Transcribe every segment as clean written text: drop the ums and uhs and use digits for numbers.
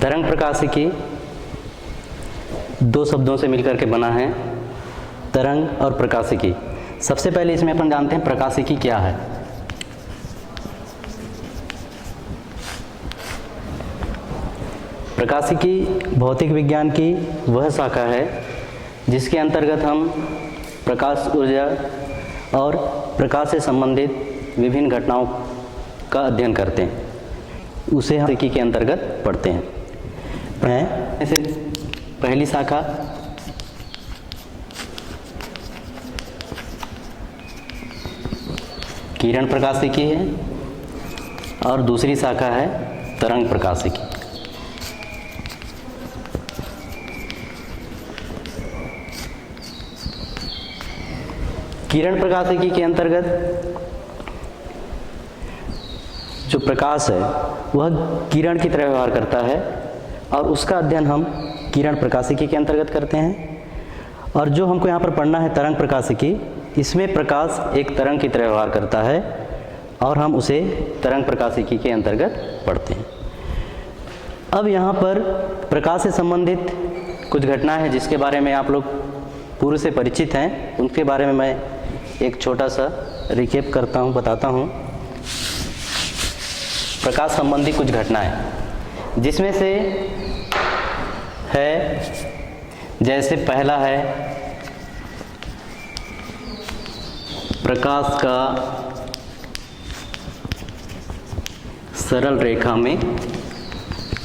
तरंग प्रकाशिकी दो शब्दों से मिलकर के बना है, तरंग और प्रकाशिकी। सबसे पहले इसमें अपन जानते हैं प्रकाशिकी क्या है। प्रकाशिकी भौतिक विज्ञान की वह शाखा है जिसके अंतर्गत हम प्रकाश ऊर्जा और प्रकाश से संबंधित विभिन्न घटनाओं का अध्ययन करते हैं, उसे हम प्रकाशिकी के अंतर्गत पढ़ते हैं। जैसे पहली शाखा किरण प्रकाशिकी है और दूसरी शाखा है तरंग प्रकाशिकी। किरण प्रकाशिकी के अंतर्गत जो प्रकाश है वह किरण की तरह व्यवहार करता है और उसका अध्ययन हम किरण प्रकाशिकी के अंतर्गत करते हैं। और जो हमको यहाँ पर पढ़ना है तरंग प्रकाशिकी, इसमें प्रकाश एक तरंग की तरह व्यवहार करता है और हम उसे तरंग प्रकाशिकी के अंतर्गत पढ़ते हैं। अब यहाँ पर प्रकाश से संबंधित कुछ घटना है जिसके बारे में आप लोग पूर्व से परिचित हैं, उनके बारे में मैं एक छोटा सा रिकेप करता हूँ, बताता हूँ। प्रकाश संबंधी कुछ घटनाएं जिसमें से है, जैसे पहला है प्रकाश का सरल रेखा में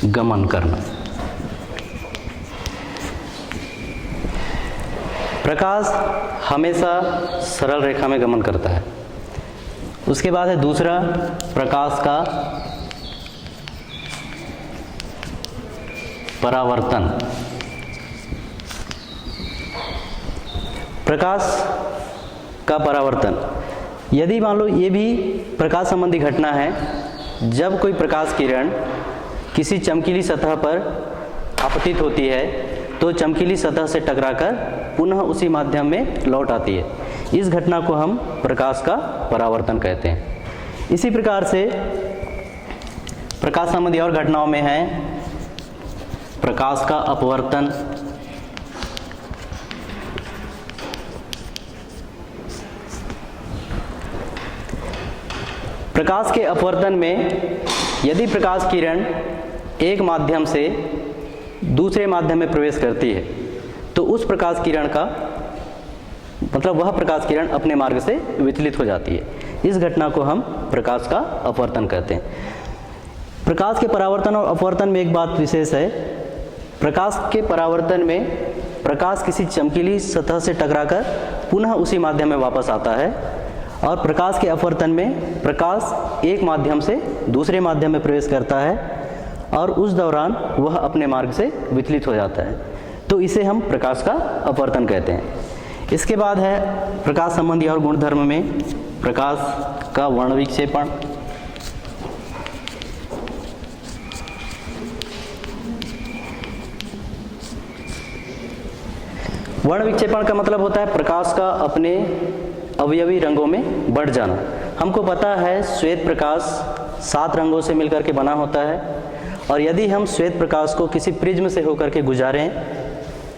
गमन करना। प्रकाश हमेशा सरल रेखा में गमन करता है। उसके बाद है दूसरा प्रकाश का परावर्तन। प्रकाश का परावर्तन, यदि मान लो ये भी प्रकाश संबंधी घटना है, जब कोई प्रकाश किरण किसी चमकीली सतह पर आपतित होती है तो चमकीली सतह से टकराकर पुनः उसी माध्यम में लौट आती है। इस घटना को हम प्रकाश का परावर्तन कहते हैं। इसी प्रकार से प्रकाश संबंधी और घटनाओं में है प्रकाश का अपवर्तन, प्रकाश के अपवर्तन में यदि प्रकाश किरण एक माध्यम से दूसरे माध्यम में प्रवेश करती है तो उस प्रकाश किरण का मतलब वह प्रकाश किरण अपने मार्ग से विचलित हो जाती है। इस घटना को हम प्रकाश का अपवर्तन कहते हैं। प्रकाश के परावर्तन और अपवर्तन में एक बात विशेष है। प्रकाश के परावर्तन में प्रकाश किसी चमकीली सतह से टकराकर पुनः उसी माध्यम में वापस आता है और प्रकाश के अपवर्तन में प्रकाश एक माध्यम से दूसरे माध्यम में प्रवेश करता है और उस दौरान वह अपने मार्ग से विचलित हो जाता है, तो इसे हम प्रकाश का अपवर्तन कहते हैं। इसके बाद है प्रकाश संबंधी और गुणधर्म में प्रकाश का वर्ण विक्षेपण। वर्ण विक्षेपण का मतलब होता है प्रकाश का अपने अवयवी रंगों में बढ़ जाना। हमको पता है श्वेत प्रकाश 7 रंगों से मिलकर के बना होता है और यदि हम श्वेत प्रकाश को किसी प्रिज्म से होकर के गुजारें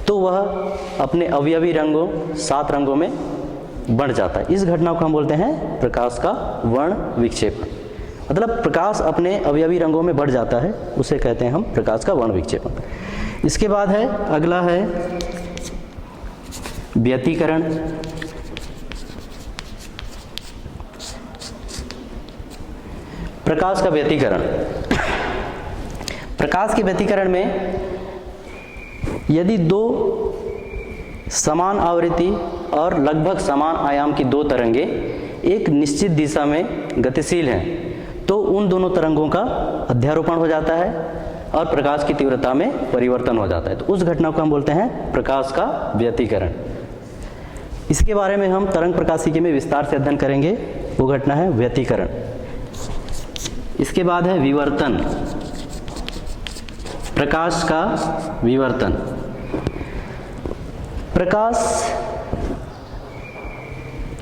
तो वह अपने अवयवी रंगों 7 रंगों में बढ़ जाता है। इस घटना को हम बोलते हैं प्रकाश का वर्ण विक्षेपण। मतलब प्रकाश अपने अवयवी रंगों में बढ़ जाता है, उसे कहते हैं हम प्रकाश का वर्ण विक्षेपण। इसके बाद है अगला है व्यतिकरण। प्रकाश का व्यतिकरण, प्रकाश के व्यतिकरण में यदि दो समान आवृत्ति और लगभग समान आयाम की 2 तरंगे एक निश्चित दिशा में गतिशील हैं तो उन दोनों तरंगों का अध्यारोपण हो जाता है और प्रकाश की तीव्रता में परिवर्तन हो जाता है, तो उस घटना को हम बोलते हैं प्रकाश का व्यतिकरण। इसके बारे में हम तरंग प्रकाशिकी में विस्तार से अध्ययन करेंगे, वो घटना है व्यतिकरण। इसके बाद है विवर्तन, प्रकाश का विवर्तन। प्रकाश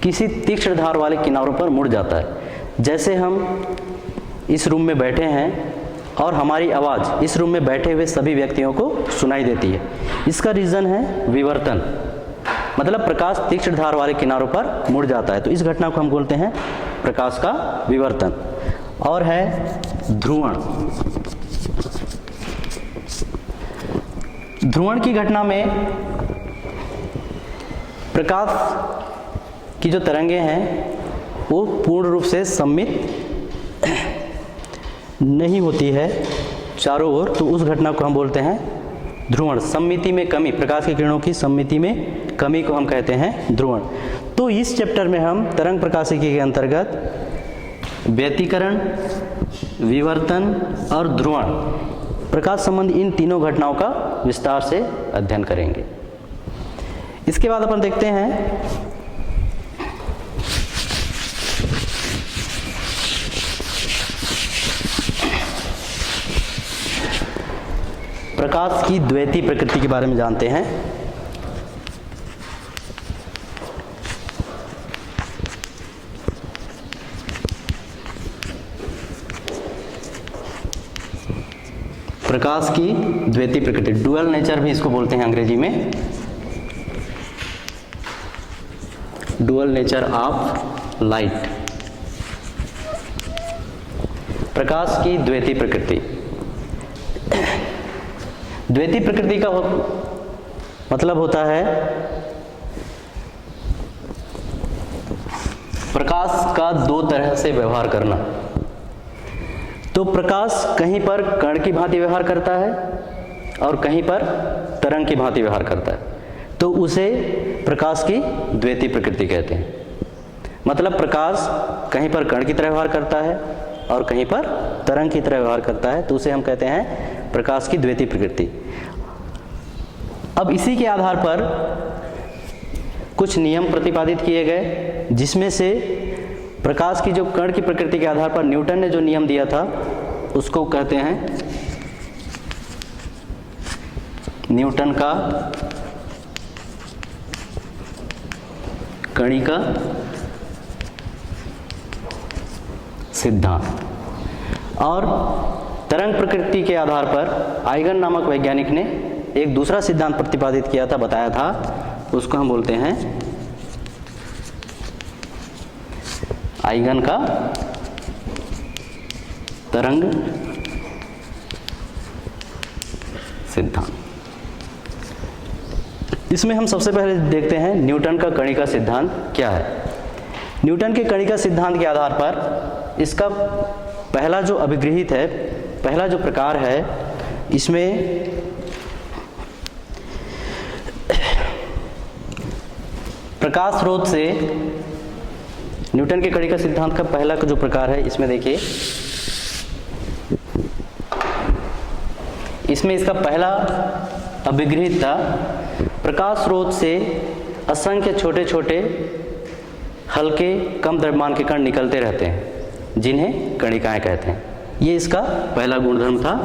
किसी तीक्ष्ण धार वाले किनारों पर मुड़ जाता है। जैसे हम इस रूम में बैठे हैं और हमारी आवाज़ इस रूम में बैठे हुए सभी व्यक्तियों को सुनाई देती है। इसका रीज़न है विवर्तन, मतलब प्रकाश तीक्ष्ण धार वाले किनारों पर मुड़ जाता है, तो इस घटना को हम बोलते हैं प्रकाश का विवर्तन। और है ध्रुवण। ध्रुवण की घटना में प्रकाश की जो तरंगें हैं वो पूर्ण रूप से सम्मित नहीं होती है चारों ओर, तो उस घटना को हम बोलते हैं ध्रुवण। सम्मिति में कमी, प्रकाश की किरणों की सम्मिति में कमी को हम कहते हैं ध्रुवण। तो इस चैप्टर में हम तरंग प्रकाशिकी के अंतर्गत व्यतिकरण, विवर्तन और ध्रुवण, प्रकाश संबंधी इन तीनों घटनाओं का विस्तार से अध्ययन करेंगे। इसके बाद अपन देखते हैं प्रकाश की द्वैती प्रकृति के बारे में जानते हैं। प्रकाश की द्वैती प्रकृति, डुअल नेचर भी इसको बोलते हैं अंग्रेजी में, डुअल नेचर ऑफ लाइट। प्रकाश की द्वैती प्रकृति, द्वैती प्रकृति का मतलब होता है प्रकाश का दो तरह से व्यवहार करना। तो प्रकाश कहीं पर कण की भांति व्यवहार करता है और कहीं पर तरंग की भांति व्यवहार करता है, तो उसे प्रकाश की द्वैती प्रकृति कहते हैं। मतलब प्रकाश कहीं पर कण की तरह व्यवहार करता है और कहीं पर तरंग की तरह व्यवहार करता है, तो उसे हम कहते हैं प्रकाश की द्वैती प्रकृति। अब इसी के आधार पर कुछ नियम प्रतिपादित किए गए, जिसमें से प्रकाश की जो कण की प्रकृति के आधार पर न्यूटन ने जो नियम दिया था उसको कहते हैं न्यूटन का कणिका सिद्धांत। और तरंग प्रकृति के आधार पर आइगन नामक वैज्ञानिक ने एक दूसरा सिद्धांत प्रतिपादित किया था, बताया था, उसको हम बोलते हैं आइगन का तरंग सिद्धांत। इसमें हम सबसे पहले देखते हैं न्यूटन का कणिका सिद्धांत क्या है। न्यूटन के कणिका सिद्धांत के आधार पर इसका पहला जो अभिगृहित है, पहला जो प्रकार है, इसमें प्रकाश स्रोत से न्यूटन के कणिका सिद्धांत का पहला जो प्रकार है, इसमें देखिए, इसमें इसका पहला अभिगृहित था प्रकाश स्रोत से असंख्य छोटे छोटे हल्के कम द्रव्यमान के कण निकलते रहते हैं, जिन्हें कणिकाएं कहते हैं। ये इसका पहला गुणधर्म था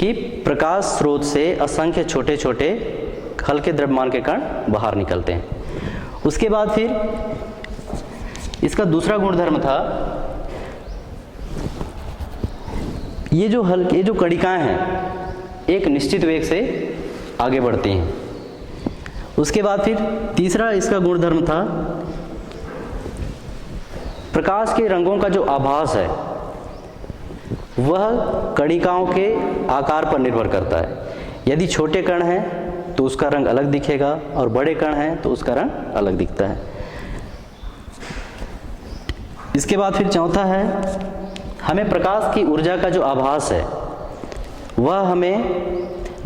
कि प्रकाश स्रोत से असंख्य छोटे छोटे हल्के द्रव्यमान के कण बाहर निकलते हैं। उसके बाद फिर इसका दूसरा गुणधर्म था, ये जो कणिकाएं हैं एक निश्चित वेग से आगे बढ़ती हैं। उसके बाद फिर तीसरा इसका गुणधर्म था, प्रकाश के रंगों का जो आभास है वह कणिकाओं के आकार पर निर्भर करता है। यदि छोटे कण हैं तो उसका रंग अलग दिखेगा और बड़े कण हैं तो उसका रंग अलग दिखता है। इसके बाद फिर चौथा है, हमें प्रकाश की ऊर्जा का जो आभास है वह हमें,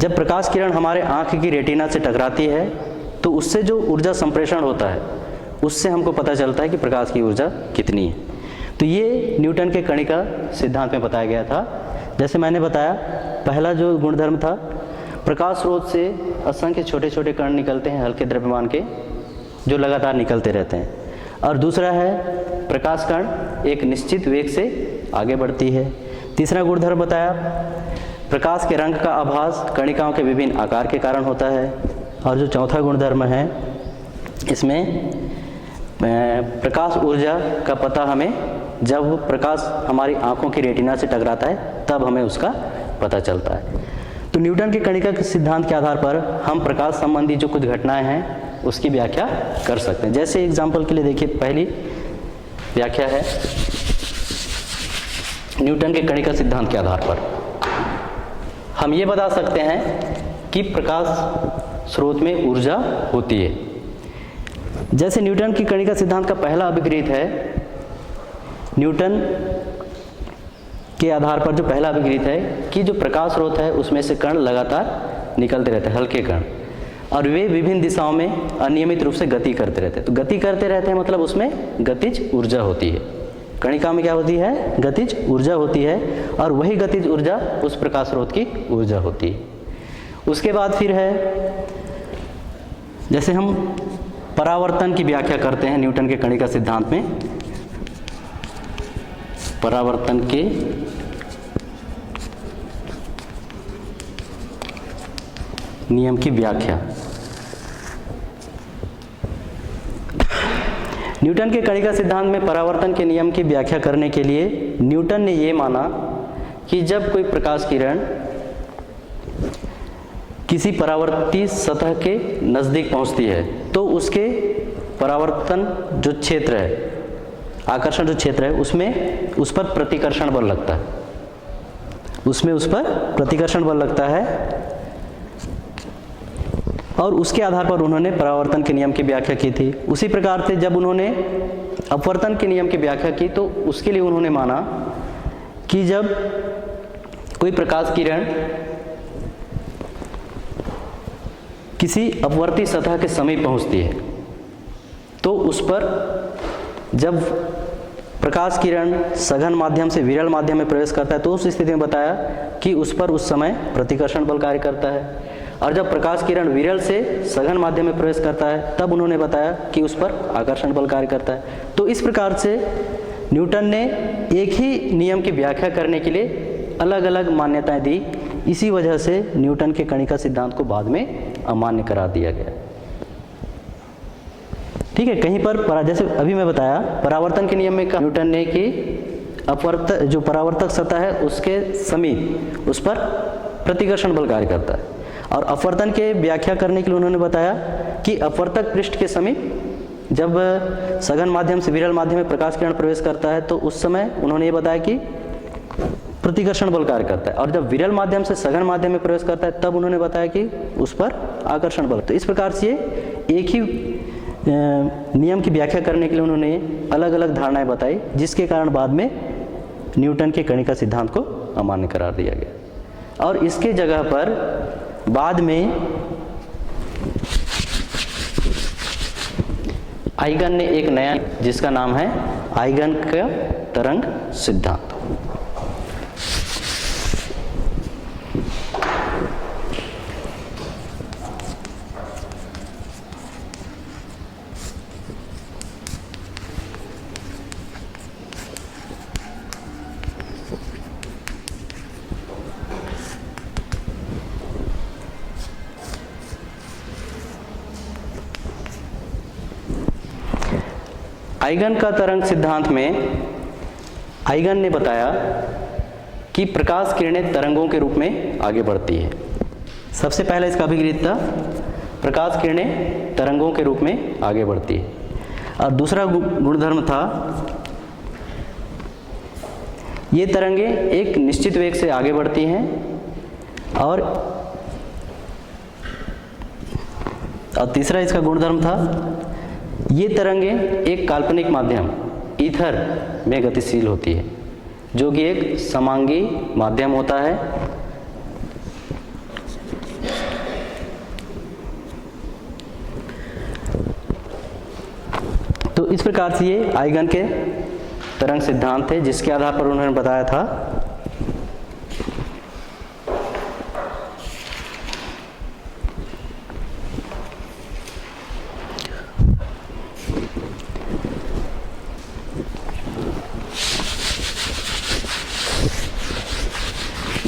जब प्रकाश किरण हमारे आँख की रेटिना से टकराती है तो उससे जो ऊर्जा संप्रेषण होता है उससे हमको पता चलता है कि प्रकाश की ऊर्जा कितनी है। तो ये न्यूटन के कणिका सिद्धांत में बताया गया था। जैसे मैंने बताया, पहला जो गुणधर्म था, प्रकाश स्रोत से असंख्य छोटे छोटे कण निकलते हैं हल्के द्रव्यमान के, जो लगातार निकलते रहते हैं। और दूसरा है, प्रकाश कण एक निश्चित वेग से आगे बढ़ती है। तीसरा गुणधर्म बताया, प्रकाश के रंग का आभास कणिकाओं के विभिन्न आकार के कारण होता है। और जो चौथा गुणधर्म है, इसमें प्रकाश ऊर्जा का पता हमें जब प्रकाश हमारी आंखों की रेटिना से टकराता है तब हमें उसका पता चलता है। तो न्यूटन के कणिका के सिद्धांत के आधार पर हम प्रकाश संबंधी जो कुछ घटनाएं हैं उसकी व्याख्या कर सकते हैं। जैसे एग्जाम्पल के लिए देखिए, पहली व्याख्या है न्यूटन के कणिका सिद्धांत के आधार पर हम ये बता सकते हैं कि प्रकाश स्रोत में ऊर्जा होती है। जैसे न्यूटन की कणिका सिद्धांत का पहला अभिक्रित है, न्यूटन के आधार पर जो पहला अभिक्रित है कि जो प्रकाश स्रोत है उसमें से कण लगातार निकलते रहते हैं, हल्के कण, और वे विभिन्न दिशाओं में अनियमित रूप से गति करते रहते हैं। तो गति करते रहते हैं मतलब उसमें गतिज ऊर्जा होती है। कणिका में क्या होती है? गतिज ऊर्जा होती है, और वही गतिज ऊर्जा उस प्रकाश स्रोत की ऊर्जा होती है। उसके बाद फिर है, जैसे हम परावर्तन की व्याख्या करते हैं न्यूटन के कणिका सिद्धांत में, परावर्तन के नियम की व्याख्या। न्यूटन के कणिका सिद्धांत में परावर्तन के नियम की व्याख्या करने के लिए न्यूटन ने यह माना कि जब कोई प्रकाश किरण किसी परावर्ती सतह के नज़दीक पहुंचती है तो उसके परावर्तन जो क्षेत्र है, आकर्षण जो क्षेत्र है, उसमें उस पर प्रतिकर्षण बल लगता है, उसमें उस पर प्रतिकर्षण बल लगता है, और उसके आधार पर उन्होंने परावर्तन के नियम की व्याख्या की थी। उसी प्रकार से जब उन्होंने अपवर्तन के नियम की व्याख्या की तो उसके लिए उन्होंने माना कि जब कोई प्रकाश किरण किसी अपवर्ती सतह के समीप पहुंचती है तो उस पर जब प्रकाश किरण सघन माध्यम से विरल माध्यम में प्रवेश करता है तो उस स्थिति में बताया कि उस पर उस समय प्रतिकर्षण बल कार्य करता है, और जब प्रकाश किरण विरल से सघन माध्यम में प्रवेश करता है तब उन्होंने बताया कि उस पर आकर्षण बल कार्य करता है। तो इस प्रकार से न्यूटन ने एक ही नियम की व्याख्या करने के लिए अलग अलग मान्यताएं दी। इसी वजह से न्यूटन के कणिका सिद्धांत को बाद में अमान्य करार दिया गया। ठीक है, कहीं पर जैसे अभी मैं बताया परावर्तन के नियम में कहा न्यूटन ने कि जो परावर्तक सतह है उसके समीप उस पर प्रतिकर्षण बल कार्य करता है, और अपवर्तन के व्याख्या करने के लिए उन्होंने बताया कि अपवर्तक पृष्ठ के समीप जब सघन माध्यम से विरल माध्यम में प्रकाश किरण प्रवेश करता है तो उस समय उन्होंने ये बताया कि प्रतिकर्षण बल कार्य करता है, और जब विरल माध्यम से सघन माध्यम में प्रवेश करता है तब उन्होंने बताया कि उस पर आकर्षण बल। तो इस प्रकार से एक ही नियम की व्याख्या करने के लिए उन्होंने अलग अलग धारणाएं बताई, जिसके कारण बाद में न्यूटन के कणिका सिद्धांत को अमान्य करार दिया गया। और इसके जगह पर बाद में आइगन ने एक नया, जिसका नाम है आइगन का तरंग सिद्धांत। आइगन का तरंग सिद्धांत में आइगन ने बताया कि प्रकाश किरणें तरंगों के रूप में आगे बढ़ती है। सबसे पहले इसका अभिक्रिया था प्रकाश किरणें तरंगों के रूप में आगे बढ़ती है, और दूसरा गुणधर्म था ये तरंगें एक निश्चित वेग से आगे बढ़ती हैं, और तीसरा इसका गुणधर्म था ये तरंगें एक काल्पनिक माध्यम ईथर में गतिशील होती है, जो कि एक समांगी माध्यम होता है। तो इस प्रकार से ये आइगन के तरंग सिद्धांत थे, जिसके आधार पर उन्होंने बताया था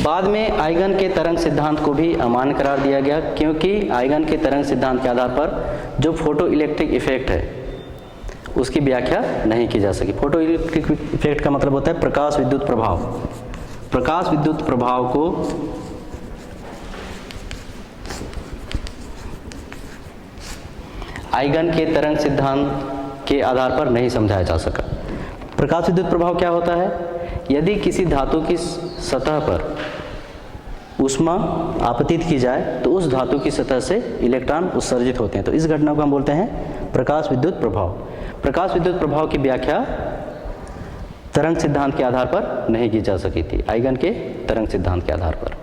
बाद में आइगन के तरंग सिद्धांत को भी अमान्य करार दिया गया, क्योंकि आइगन के तरंग सिद्धांत के आधार पर जो फोटो इलेक्ट्रिक इफेक्ट है उसकी व्याख्या नहीं की जा सकी। फोटो इलेक्ट्रिक इफेक्ट का मतलब होता है प्रकाश विद्युत प्रभाव। प्रकाश विद्युत प्रभाव को आइगन के तरंग सिद्धांत के आधार पर नहीं समझाया जा सका। प्रकाश विद्युत प्रभाव क्या होता है? यदि किसी धातु की सतह पर ऊष्मा आपतित की जाए तो उस धातु की सतह से इलेक्ट्रॉन उत्सर्जित होते हैं, तो इस घटना को हम बोलते हैं प्रकाश विद्युत प्रभाव। प्रकाश विद्युत प्रभाव की व्याख्या तरंग सिद्धांत के आधार पर नहीं की जा सकी थी, आइगन के तरंग सिद्धांत के आधार पर।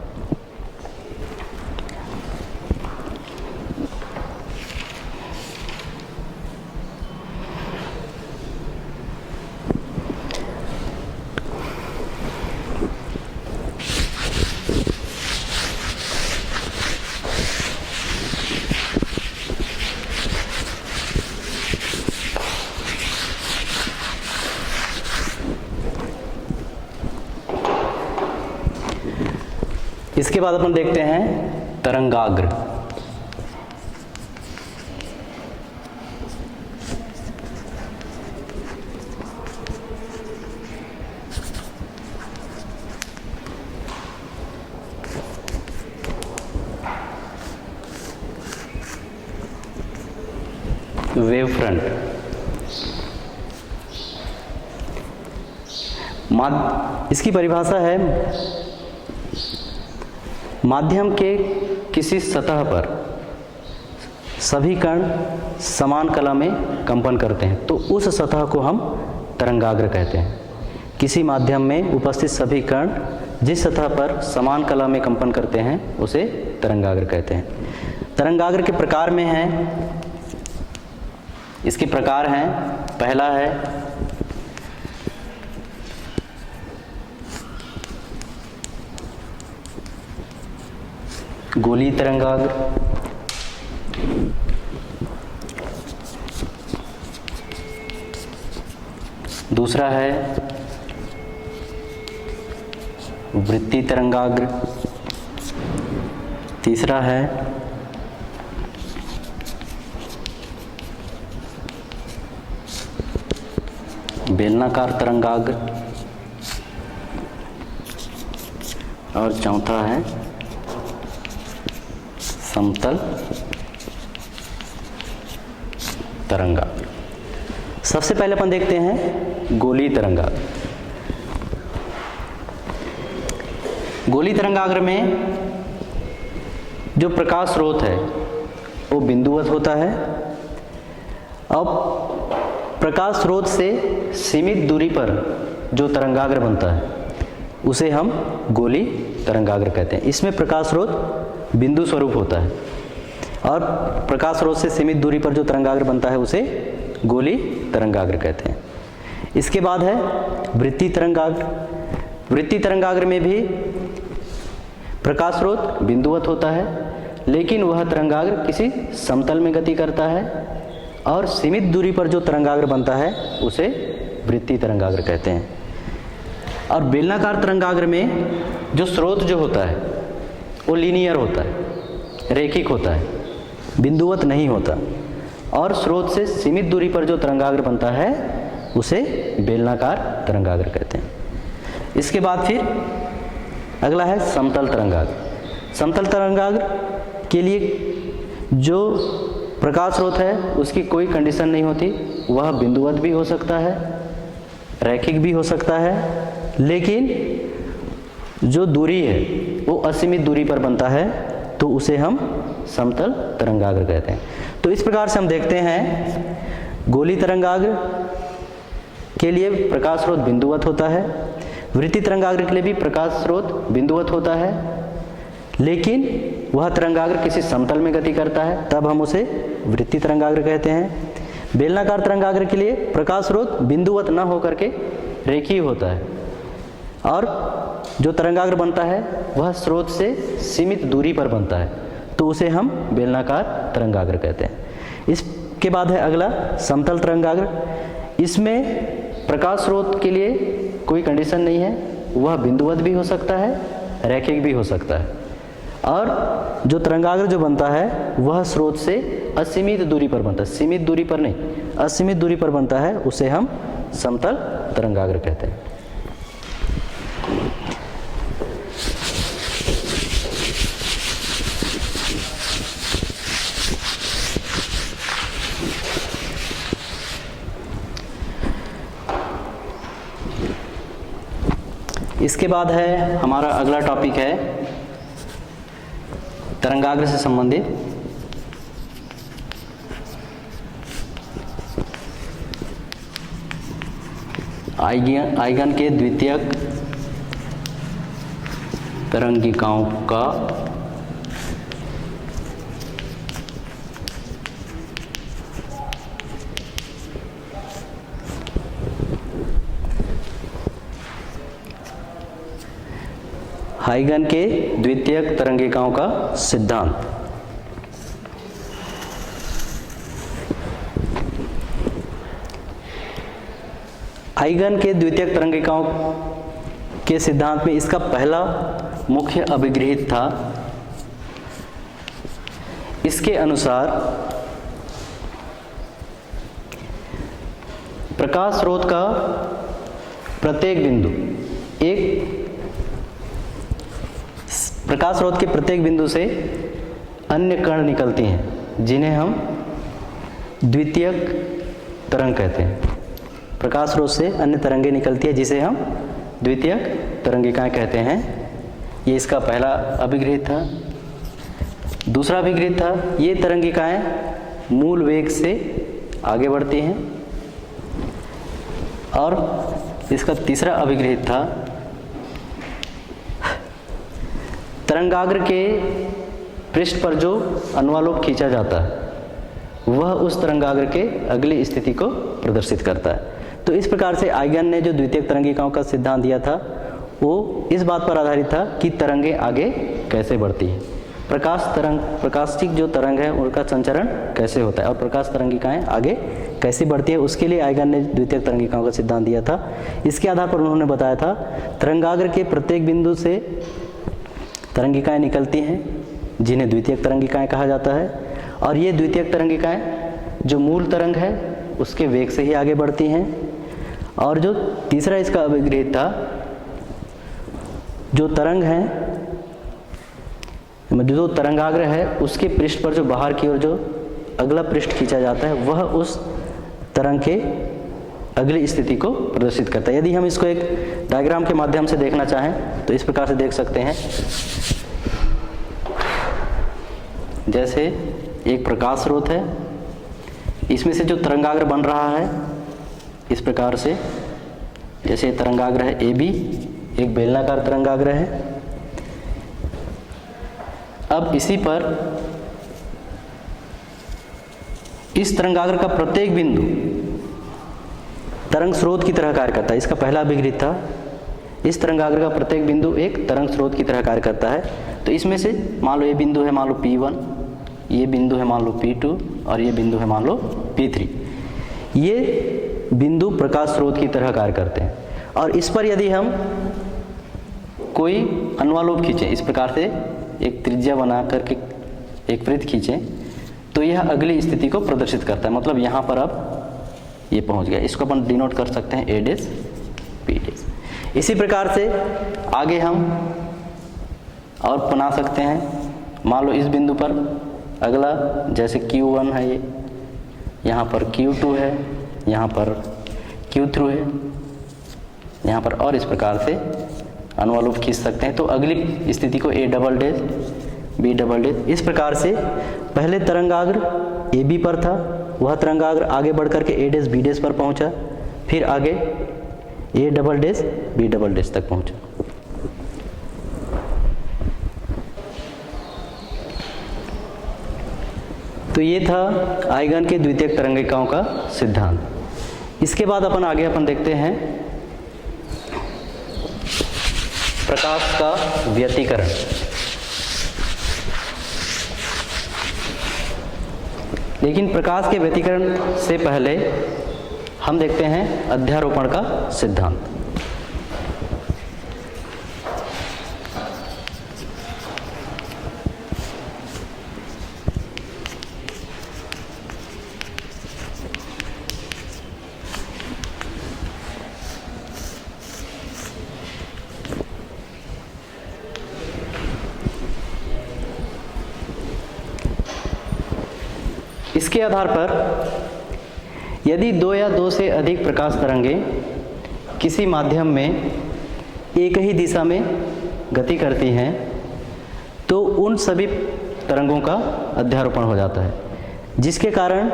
इसके बाद अपन देखते हैं तरंगाग्र। Wave front. इसकी परिभाषा है माध्यम के किसी सतह पर सभी कण समान कला में कंपन करते हैं तो उस सतह को हम तरंगाग्र कहते हैं। किसी माध्यम में उपस्थित सभी कण जिस सतह पर समान कला में कंपन करते हैं उसे तरंगाग्र कहते हैं। तरंगाग्र के प्रकार में हैं, इसके प्रकार हैं, पहला है गोलीय तरंगाग्र, दूसरा है वृत्तीय तरंगाग्र, तीसरा है बेलनाकार तरंगाग्र और चौथा है समतल तरंगाग्र। सबसे पहले अपन देखते हैं गोलीय तरंगाग्र। गोलीय तरंगाग्र में जो प्रकाश स्रोत है वो बिंदुवत होता है। अब प्रकाश स्रोत से सीमित दूरी पर जो तरंगाग्र बनता है उसे हम गोलीय तरंगाग्र कहते हैं। इसमें प्रकाश स्रोत बिंदु स्वरूप होता है और प्रकाश स्रोत से सीमित दूरी पर जो तरंगाग्र बनता है उसे गोलीय तरंगाग्र कहते हैं। इसके बाद है वृत्तीय तरंगाग्र। वृत्तीय तरंगाग्र में भी प्रकाश स्रोत बिंदुवत होता है लेकिन वह तरंगाग्र किसी समतल में गति करता है और सीमित दूरी पर जो तरंगाग्र बनता है उसे वृत्तीय तरंगाग्र कहते हैं। और बेलनाकार तरंगाग्र में जो स्रोत जो होता है वो लीनियर होता है, रैखिक होता है, बिंदुवत नहीं होता और स्रोत से सीमित दूरी पर जो तरंगाग्र बनता है उसे बेलनाकार तरंगाग्र कहते हैं। इसके बाद फिर अगला है समतल तरंगाग्र। समतल तरंगाग्र के लिए जो प्रकाश स्रोत है उसकी कोई कंडीशन नहीं होती, वह बिंदुवत भी हो सकता है, रैखिक भी हो सकता है, लेकिन जो दूरी है वो असीमित दूरी पर बनता है तो उसे हम समतल तरंगाग्र कहते हैं। तो इस प्रकार से हम देखते हैं गोलीय तरंगाग्र के लिए प्रकाश स्रोत बिंदुवत होता है, वृत्तीय तरंगाग्र के लिए भी प्रकाश स्रोत बिंदुवत होता है लेकिन वह तरंगाग्र किसी समतल में गति करता है तब हम उसे वृत्तीय तरंगाग्र कहते हैं। बेलनाकार तरंगाग्र के लिए प्रकाश स्रोत बिंदुवत न होकर के रेखीय होता है और जो तरंगाग्र बनता है वह स्रोत से सीमित दूरी पर बनता है तो उसे हम बेलनाकार तरंगाग्र कहते हैं। इसके बाद है अगला समतल तरंगाग्र। इसमें प्रकाश स्रोत के लिए कोई कंडीशन नहीं है, वह बिंदुवत भी हो सकता है, रैखिक भी हो सकता है और जो तरंगाग्र जो बनता है वह स्रोत से असीमित दूरी पर बनता है, सीमित दूरी पर नहीं, असीमित दूरी पर बनता है, उसे हम समतल तरंगाग्र कहते हैं। इसके बाद है हमारा अगला टॉपिक है तरंगाग्र से संबंधित आइगन के द्वितीयक तरंगिकाओं का आइगन के द्वितीयक तरंगिकाओं का सिद्धांत। आइगन के द्वितीयक तरंगिकाओं के सिद्धांत में इसका पहला मुख्य अभिगृहित था। इसके अनुसार प्रकाश स्रोत का प्रत्येक बिंदु प्रकाश स्रोत के प्रत्येक बिंदु से अन्य कण निकलती हैं, जिन्हें हम द्वितीयक तरंग कहते हैं। प्रकाश स्रोत से अन्य तरंगें निकलती है, जिसे हम द्वितीयक तरंगिकाएं कहते हैं। ये इसका पहला अभिगृहित था। दूसरा अभिगृहित था, ये तरंगिकाएं मूल वेग से आगे बढ़ती हैं। और इसका तीसरा अभिगृहित था, तरंगाग्र के पृष्ठ पर जो अनुवालोक खींचा जाता है वह उस तरंगाग्र के अगली स्थिति को प्रदर्शित करता है। तो इस प्रकार से आइगन ने जो द्वितीयक तरंगिकाओं का सिद्धांत दिया था वो इस बात पर आधारित था कि तरंगें आगे कैसे बढ़ती हैं, प्रकाशिक जो तरंग है उनका संचरण कैसे होता है और प्रकाश तरंगिकाएं आगे कैसे बढ़ती है, उसके लिए आइगन ने द्वितीयक तरंगिकाओं का सिद्धांत दिया था। इसके आधार पर उन्होंने बताया था तरंगाग्र के प्रत्येक बिंदु से तरंगिकाएं निकलती हैं, जिन्हें द्वितीयक तरंगिकाएं कहा जाता है। और ये द्वितीयक तरंगिकाएं जो मूल तरंग है उसके वेग से ही आगे बढ़ती हैं। और जो तीसरा इसका अभिगृहित था, जो तरंग है, जो तरंगाग्र है उसके पृष्ठ पर जो बाहर की ओर जो अगला पृष्ठ खींचा जाता है वह उस तरंग के अगली स्थिति को प्रदर्शित करता है। यदि हम इसको एक डायग्राम के माध्यम से देखना चाहें तो इस प्रकार से देख सकते हैं। जैसे एक प्रकाश स्रोत है, इसमें से जो तरंगाग्र बन रहा है इस प्रकार से, जैसे तरंगाग्र है AB, एक बेलनाकार तरंगाग्र है। अब इसी पर इस तरंगाग्र का प्रत्येक बिंदु तरंग स्रोत की तरह कार्य करता है। इसका पहला अभिगृहित था, इस तरंगाग्र का प्रत्येक बिंदु एक तरंग स्रोत की तरह कार्य करता है। तो इसमें से मान लो ये बिंदु है मान लो P1, ये बिंदु है मान लो P2 और ये बिंदु है मान लो P3। ये बिंदु प्रकाश स्रोत की तरह कार्य करते हैं। और इस पर यदि हम कोई अनुवालोक खींचें, इस प्रकार से एक त्रिज्या बना करके एक वृत्त खींचें, तो यह अगली स्थिति को प्रदर्शित करता है। मतलब यहाँ पर अब ये पहुँच गया। इसको अपन डिनोट कर सकते हैं A', P'। इसी प्रकार से आगे हम और बना सकते हैं। मान लो इस बिंदु पर अगला जैसे Q1 है, ये यहाँ पर Q2 है, यहाँ पर Q3 है, यहाँ पर, और इस प्रकार से अनुवालोक खींच सकते हैं। तो अगली स्थिति को A', B'। इस प्रकार से पहले तरंगाग्र AB पर था, वह तरंगाग्र आगे बढ़ करके A', B' पर पहुंचा, फिर आगे A', B' तक पहुंचा। तो ये था आइगन के द्वितीयक तरंगिकाओं का सिद्धांत। इसके बाद अपन देखते हैं प्रकाश का व्यतिकरण। लेकिन प्रकाश के व्यतिकरण से पहले हम देखते हैं अध्यारोपण का सिद्धांत। इसके आधार पर यदि दो या दो से अधिक प्रकाश तरंगें किसी माध्यम में एक ही दिशा में गति करती हैं तो उन सभी तरंगों का अध्यारोपण हो जाता है, जिसके कारण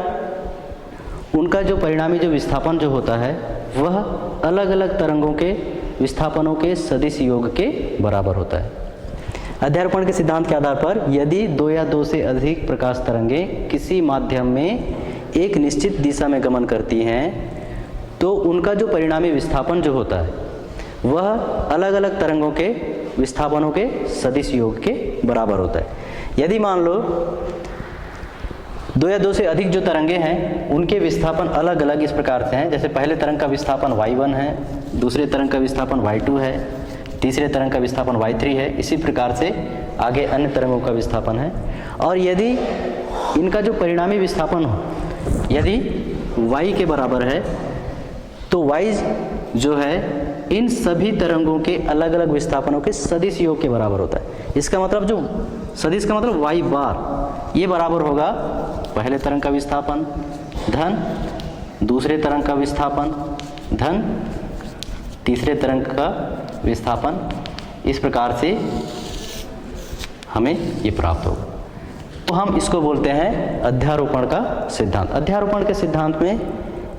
उनका जो परिणामी जो विस्थापन जो होता है वह अलग अलग तरंगों के विस्थापनों के सदिश योग के बराबर होता है। अध्यारोपण के सिद्धांत के आधार पर यदि दो या दो से अधिक प्रकाश तरंगें किसी माध्यम में एक निश्चित दिशा में गमन करती हैं तो उनका जो परिणामी विस्थापन जो होता है वह अलग अलग तरंगों के विस्थापनों के सदिश योग के बराबर होता है। यदि मान लो दो या दो से अधिक जो तरंगे हैं उनके विस्थापन अलग अलग इस प्रकार से हैं, जैसे पहले तरंग का विस्थापन y1 है, दूसरे तरंग का विस्थापन y2 है, तीसरे तरंग का विस्थापन y3 है, इसी प्रकार से आगे अन्य तरंगों का विस्थापन है। और यदि इनका जो परिणामी विस्थापन हो यदि y के बराबर है तो y जो है इन सभी तरंगों के अलग अलग विस्थापनों के सदिश योग के बराबर होता है। इसका मतलब जो सदिश का मतलब y बार ये बराबर होगा पहले तरंग का विस्थापन धन दूसरे तरंग का विस्थापन धन तीसरे तरंग का विस्थापन, इस प्रकार से हमें ये प्राप्त होगा। तो हम इसको बोलते हैं अध्यारोपण का सिद्धांत। अध्यारोपण के सिद्धांत में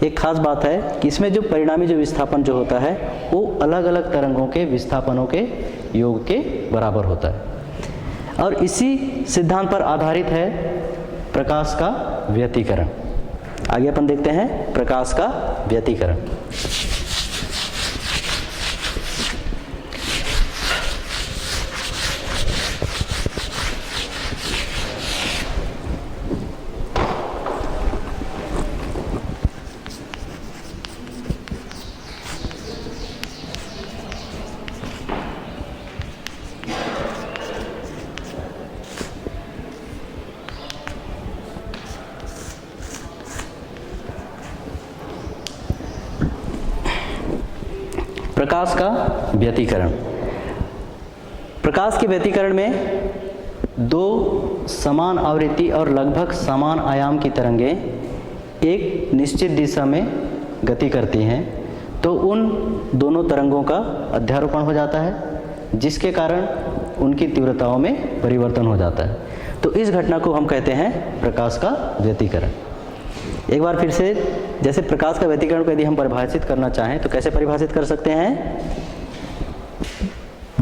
एक खास बात है कि इसमें जो परिणामी जो विस्थापन जो होता है वो अलग अलग तरंगों के विस्थापनों के योग के बराबर होता है और इसी सिद्धांत पर आधारित है प्रकाश का व्यतिकरण। आगे अपन देखते हैं प्रकाश का व्यतिकरण। प्रकाश का व्यतिकरण। प्रकाश के व्यतिकरण में दो समान आवृत्ति और लगभग समान आयाम की तरंगें एक निश्चित दिशा में गति करती हैं तो उन दोनों तरंगों का अध्यारोपण हो जाता है, जिसके कारण उनकी तीव्रताओं में परिवर्तन हो जाता है। तो इस घटना को हम कहते हैं प्रकाश का व्यतिकरण। एक बार फिर से, जैसे प्रकाश का व्यतिकरण को यदि हम परिभाषित करना चाहें तो कैसे परिभाषित कर सकते हैं?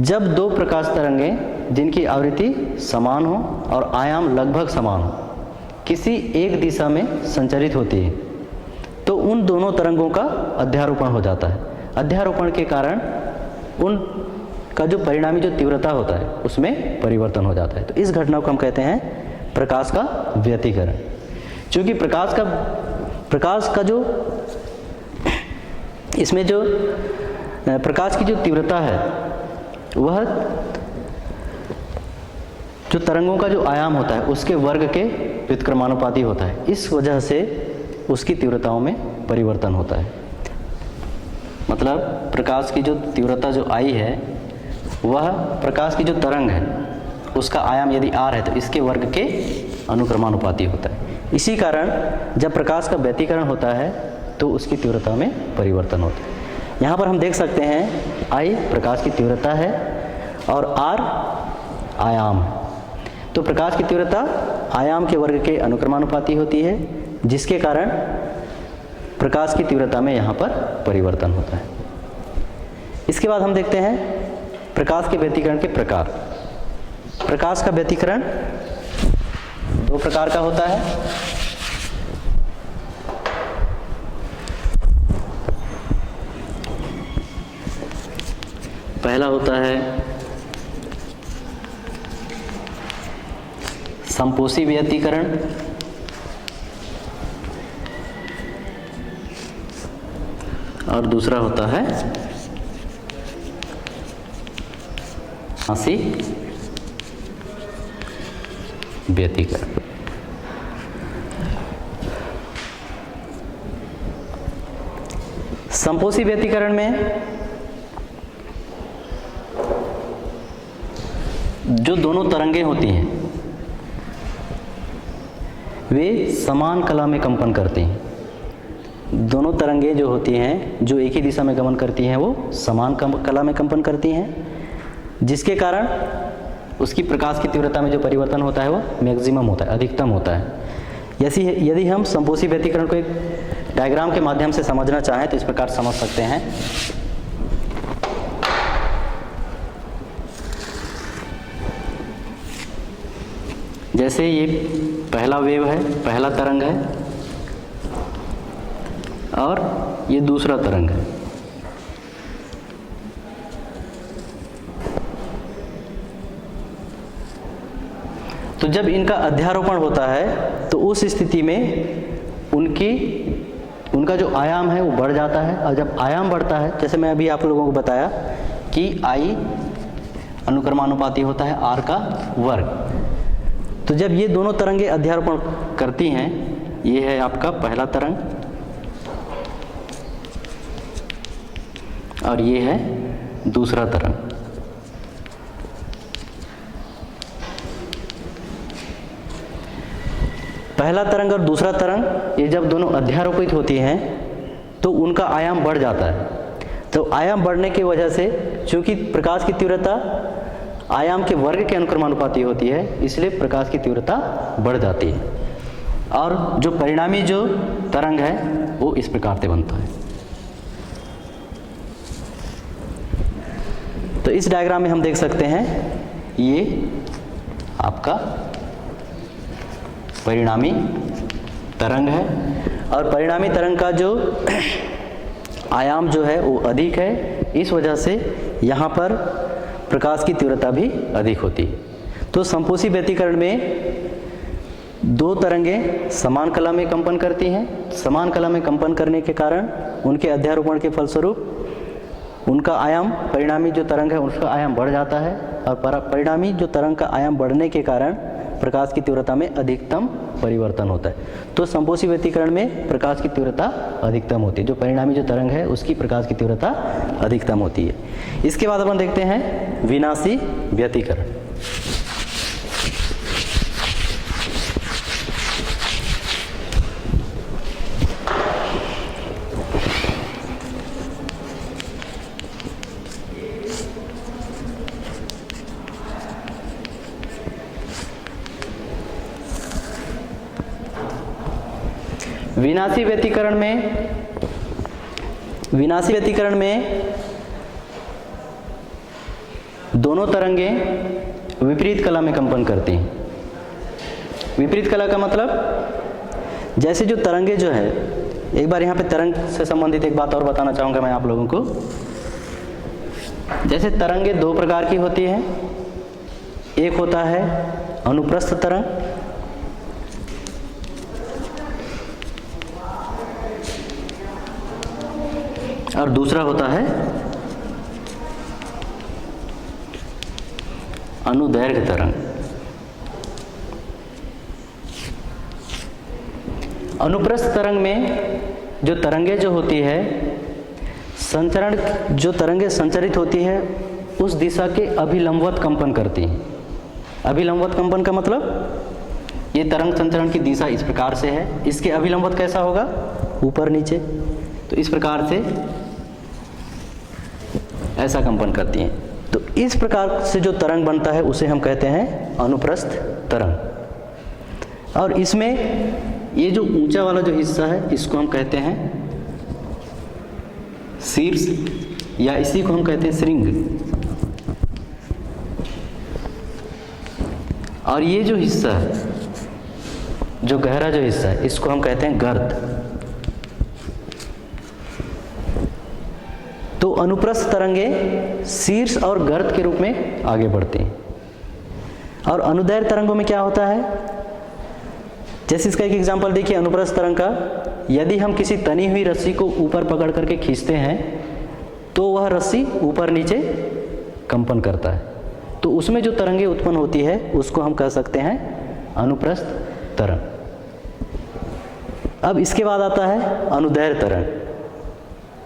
जब दो प्रकाश तरंगें जिनकी आवृत्ति समान हो और आयाम लगभग समान हो किसी एक दिशा में संचरित होती है तो उन दोनों तरंगों का अध्यारोपण हो जाता है। अध्यारोपण के कारण उन का जो परिणामी जो तीव्रता होता है उसमें परिवर्तन हो जाता है। तो इस घटना को हम कहते हैं प्रकाश का व्यतिकरण। क्योंकि प्रकाश का जो इसमें जो प्रकाश की जो तीव्रता है वह जो तरंगों का जो आयाम होता है उसके वर्ग के व्युत्क्रमानुपाती होता है। इस वजह से उसकी तीव्रताओं में परिवर्तन होता है। मतलब प्रकाश की जो तीव्रता जो आई है वह प्रकाश की जो तरंग है उसका आयाम यदि r है तो इसके वर्ग के अनुक्रमानुपाती होता है। इसी कारण जब प्रकाश का व्यतिकरण होता है तो उसकी तीव्रता में परिवर्तन होता है। यहाँ पर हम देख सकते हैं I प्रकाश की तीव्रता है और R आयाम है। तो प्रकाश की तीव्रता आयाम के वर्ग के अनुक्रमानुपाती होती है, जिसके कारण प्रकाश की तीव्रता में यहाँ पर परिवर्तन होता है। इसके बाद हम देखते हैं प्रकाश के व्यतिकरण के प्रकार। प्रकाश का व्यतिकरण दो प्रकार का होता है। पहला होता है संपोषी व्यतिकरण और दूसरा होता है आंशी व्यतिकरण। संपोषी व्यतिकरण में जो दोनों तरंगें होती हैं वे समान कला में कंपन करती हैं। दोनों तरंगें जो होती हैं जो एक ही दिशा में गमन करती हैं वो समान कला में कंपन करती हैं, जिसके कारण उसकी प्रकाश की तीव्रता में जो परिवर्तन होता है वो मैक्सिमम होता है, अधिकतम होता है। यदि हम संपोषी व्यतिकरण को एक डायग्राम के माध्यम से समझना चाहें तो इस प्रकार समझ सकते हैं। जैसे ये पहला वेव है, पहला तरंग है और ये दूसरा तरंग है। तो जब इनका अध्यारोपण होता है तो उस स्थिति में उनका जो आयाम है वो बढ़ जाता है, और जब आयाम बढ़ता है, जैसे मैं अभी आप लोगों को बताया कि I अनुक्रमानुपाती होता है R का वर्ग। तो जब ये दोनों तरंगें अध्यारोपण करती हैं, ये है आपका पहला तरंग और ये है दूसरा तरंग। पहला तरंग और दूसरा तरंग ये जब दोनों अध्यारोपित होती हैं तो उनका आयाम बढ़ जाता है। तो आयाम बढ़ने की वजह से, चूंकि प्रकाश की तीव्रता आयाम के वर्ग के अनुक्रमानुपाती होती है, इसलिए प्रकाश की तीव्रता बढ़ जाती है और जो परिणामी जो तरंग है वो इस प्रकार से बनता है। तो इस डायग्राम में हम देख सकते हैं ये आपका परिणामी तरंग है और परिणामी तरंग का जो आयाम जो है वो अधिक है, इस वजह से यहाँ पर प्रकाश की तीव्रता भी अधिक होती है। तो संपोषी व्यतिकरण में दो तरंगें समान कला में कंपन करती हैं। समान कला में कंपन करने के कारण उनके अध्यारोपण के फलस्वरूप उनका आयाम, परिणामी जो तरंग है उसका आयाम बढ़ जाता है और परिणामी जो तरंग का आयाम बढ़ने के कारण प्रकाश की तीव्रता में अधिकतम परिवर्तन होता है। तो संपोषी व्यतिकरण में प्रकाश की तीव्रता अधिकतम होती है, जो परिणामी जो तरंग है उसकी प्रकाश की तीव्रता अधिकतम होती है। इसके बाद अपन देखते हैं विनाशी व्यतिकरण। विनाशी व्यतिकरण में दोनों तरंगें विपरीत कला में कंपन करती हैं। विपरीत कला का मतलब, जैसे जो तरंगें जो है, एक बार यहाँ पे तरंग से संबंधित एक बात और बताना चाहूँगा मैं आप लोगों को। जैसे तरंगें दो प्रकार की होती हैं, एक होता है अनुप्रस्थ तरंग और दूसरा होता है अनुदैर्घ्य तरंग। अनुप्रस्थ तरंग में जो तरंगें जो होती है, संचरण, जो तरंगें संचरित होती है उस दिशा के अभिलंबवत कंपन करती हैं। अभिलंबवत कंपन का मतलब, ये तरंग संचरण की दिशा इस प्रकार से है, इसके अभिलंबवत कैसा होगा, ऊपर नीचे। तो इस प्रकार से ऐसा कंपन करती हैं। तो इस प्रकार से जो तरंग बनता है उसे हम कहते हैं अनुप्रस्थ तरंग। और इसमें ये जो ऊंचा वाला जो हिस्सा है इसको हम कहते हैं शीर्ष, या इसी को हम कहते हैं श्रृंग। और ये जो हिस्सा है, जो गहरा जो हिस्सा है, इसको हम कहते हैं गर्त। तो अनुप्रस्थ तरंगें शीर्ष और गर्त के रूप में आगे बढ़ती हैं। और अनुदैर्घ्य तरंगों में क्या होता है, जैसे इसका एक एग्जांपल देखिए अनुप्रस्थ तरंग का। यदि हम किसी तनी हुई रस्सी को ऊपर पकड़ करके खींचते हैं तो वह रस्सी ऊपर नीचे कंपन करता है, तो उसमें जो तरंगें उत्पन्न होती है उसको हम कह सकते हैं अनुप्रस्थ तरंग। अब इसके बाद आता है अनुदैर्घ्य तरंग।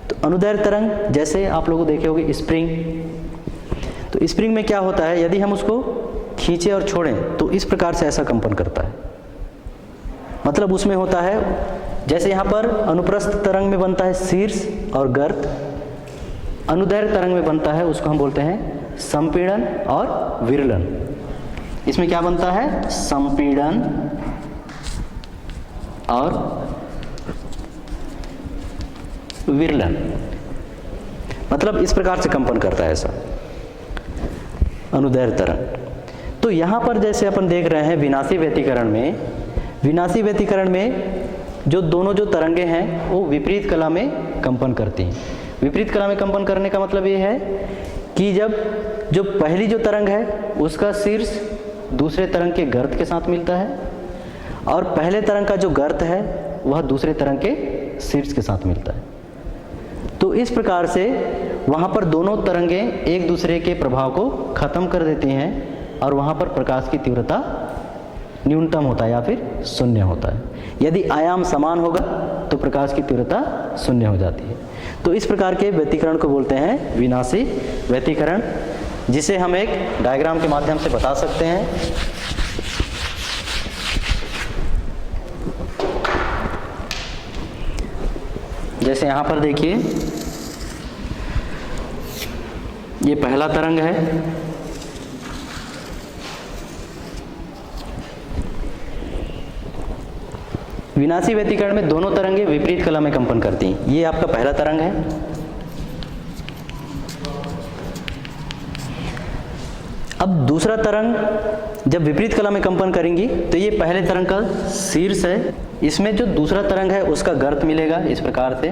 तो अनुदैर्घ्य तरंग, जैसे आप लोगों देखे होंगे स्प्रिंग। तो स्प्रिंग में क्या होता है, यदि हम उसको खींचे और छोड़ें तो इस प्रकार से ऐसा कंपन करता है। मतलब उसमें होता है, जैसे यहाँ पर अनुप्रस्थ तरंग में बनता है शीर्ष और गर्त, अनुदैर्घ्य तरंग में बनता है उसको हम बोलते हैं संपीड़न और विरलन। इसमें क्या बनता है? संपीड़न और विरलन, मतलब इस प्रकार से कंपन करता है ऐसा अनुदैर्घ्य तरंग। तो यहाँ पर जैसे अपन देख रहे हैं विनाशी व्यतिकरण में जो दोनों जो तरंगे हैं वो विपरीत कला में कंपन करती हैं। विपरीत कला में कंपन करने का मतलब ये है कि जब जो पहली जो तरंग है उसका शीर्ष दूसरे तरंग के गर्त के साथ मिलता है और पहले तरंग का जो गर्त है वह दूसरे तरंग के शीर्ष के साथ मिलता है। तो इस प्रकार से वहाँ पर दोनों तरंगें एक दूसरे के प्रभाव को खत्म कर देती हैं और वहाँ पर प्रकाश की तीव्रता न्यूनतम होता है या फिर शून्य होता है। यदि आयाम समान होगा तो प्रकाश की तीव्रता शून्य हो जाती है। तो इस प्रकार के व्यतिकरण को बोलते हैं विनाशी व्यतिकरण, जिसे हम एक डायग्राम के माध्यम से बता सकते हैं। जैसे यहाँ पर देखिए, ये पहला तरंग है, विनाशी व्यतिकरण में दोनों तरंगें विपरीत कला में कंपन करती हैं। ये आपका पहला तरंग है। अब दूसरा तरंग जब विपरीत कला में कंपन करेंगी तो ये पहले तरंग का शीर्ष है, इसमें जो दूसरा तरंग है उसका गर्त मिलेगा। इस प्रकार से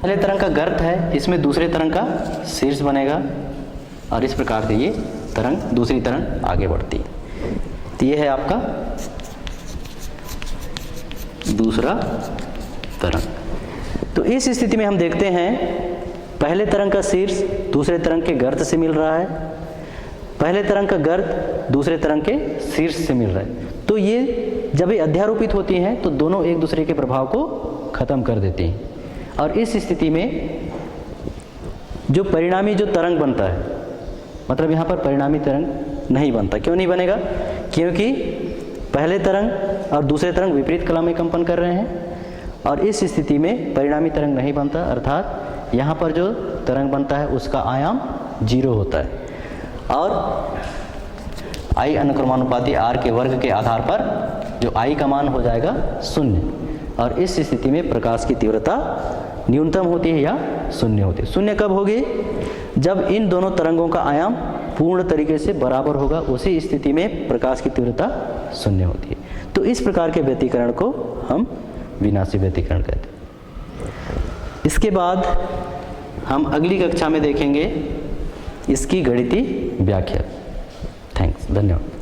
पहले तरंग का गर्त है, इसमें दूसरे तरंग का शीर्ष बनेगा और इस प्रकार से ये तरंग दूसरी तरंग आगे बढ़ती है। तो ये है आपका दूसरा तरंग। तो इस स्थिति में हम देखते हैं पहले तरंग का शीर्ष दूसरे तरंग के गर्त से मिल रहा है, पहले तरंग का गर्त दूसरे तरंग के शीर्ष से मिल रहा है। तो ये जब ये अध्यारोपित होती हैं तो दोनों एक दूसरे के प्रभाव को खत्म कर देती हैं और इस स्थिति में जो परिणामी जो तरंग बनता है, मतलब यहाँ पर परिणामी तरंग नहीं बनता। क्यों नहीं बनेगा? क्योंकि पहले तरंग और दूसरे तरंग विपरीत कला में कंपन कर रहे हैं और इस स्थिति में परिणामी तरंग नहीं बनता, अर्थात यहाँ पर जो तरंग बनता है उसका आयाम 0 होता है और I अनुक्रमानुपाती R के वर्ग के आधार पर जो I का मान हो जाएगा 0 और इस स्थिति में प्रकाश की तीव्रता न्यूनतम होती है या शून्य होती है। शून्य कब होगी? जब इन दोनों तरंगों का आयाम पूर्ण तरीके से बराबर होगा, उसी स्थिति में प्रकाश की तीव्रता शून्य होती है। तो इस प्रकार के व्यतिकरण को हम विनाशी व्यतिकरण कहते हैं। इसके बाद हम अगली कक्षा में देखेंगे इसकी गणितीय व्याख्या। थैंक्स, धन्यवाद।